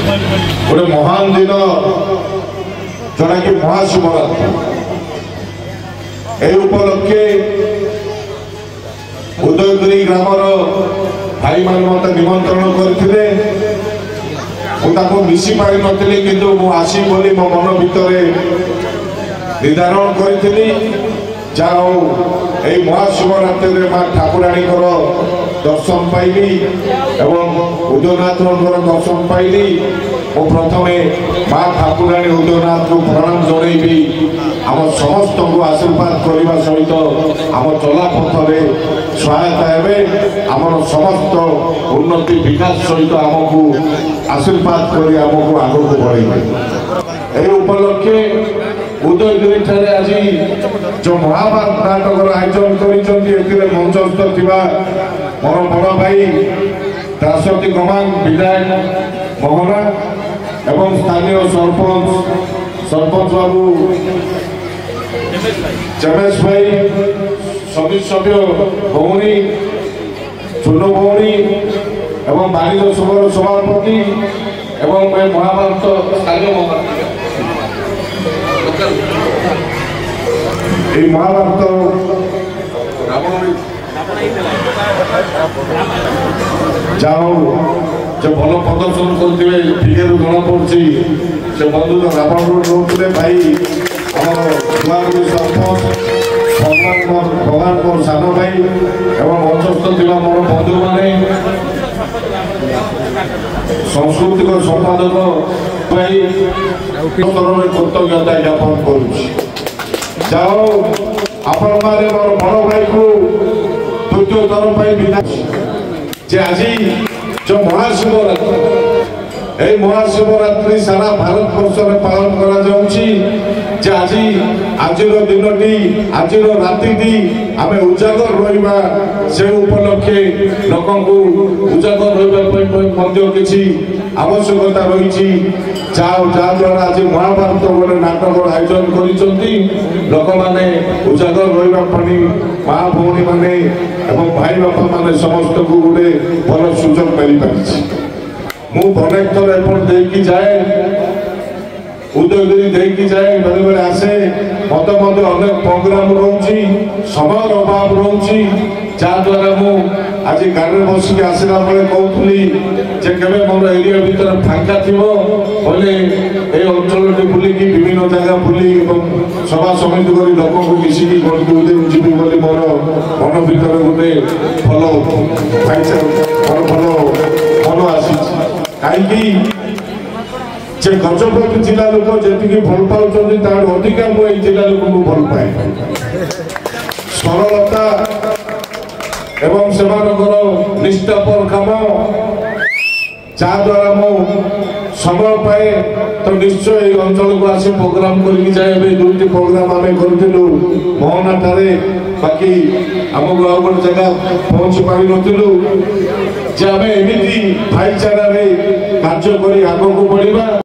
गोटे महान दिन जोटा कि महाशिवरात्रि उपलक्षे उदयगिरी ग्रामर भाई मान मत निमंत्रण करते मिसी पारि नी कि आसी बोली मो मन भितर निर्धारण करी जाओ यही महाशिवरात्रि में माँ ठाकुराणी दर्शन पाइली एवं उदयनाथ दर्शन पाइली और प्रथम माँ ठाकुराणी उदयनाथ को प्रणाम जनईबी आम समस्त को आशीर्वाद करने सहित आम चला पथरे सहायता हे आम समस्त उन्नति विकास सहित आमको आशीर्वाद कर आमको आग को बढ़े यही उपलक्षे उदयगिरी ठारे आज जो महाभारत नाटक आयोजन कर मंचस्थ थिबा मोर बड़ भाई दासती गमान विधायक मोहना एवं स्थानीय सरपंच बाबू चमेश भाई समिति सभ्य भौणी चुनो भौणी एवं बाणिज्य सभार सभापति एवं महाभारत स्थानीय महाभारत जाओ जो भल प्रदर्शन करते जना पड़ी से बंधु रावण रोते भाई भगवान मोर सान भाई एवं मंचस्थ थिबा मोर बंधु माने सांस्कृतिक संपादक भाई कृतज्ञता ज्ञापन कर जाओ आपण मारे मोर बड़ भाई को द्वितीय थर विधायक आज जो महाशिवरात्रि सारा भारत वर्ष में पालन कर आज दिन आज राति आम उजागर रहा से उपलक्षे लोक उजागर रहा किसी आवश्यकता रही जहाद्वारा आज महाभारत गोटे नाटक आयोजन कर लोक मैंने उजागर रही माँ भौणी मैंने भाई बापा मैंने समस्त को गोटे भल सुजोग मिल पारी मुनेक थर एपट जाए उदयगिरी देकी जाए बेले बेले आसे मत अनेक प्रोग्राम रोचे समय अभाव रोचे जहाद्वारा आज गाड़ी बसिक आसला बेले कहूली मोर एरिया भीतर फांका थी बोले ये अंचल बुलिक विभिन्न जगह बुली सभा समिति कर लोक मिसिकी जीवी बोली मोर मन भीतर गोटे भल भल मन आसी कहीं गजपति जिला लोक जी भल पाँच अधिका मुझे जिला लोक भल पाए सरलता एवं सेमानकर निष्ठापर काम जहाद्वारा मु समय पाए तो निश्चय अंचल को आसी प्रोग्राम करके जाए दुईटी प्रोग्राम आम करूँ मोहना ठारे बाकी आमको गोटे जगह पहुंची पारि नथिलु जे आम एमती भाईचारा कार्य कर आगक बढ़ा।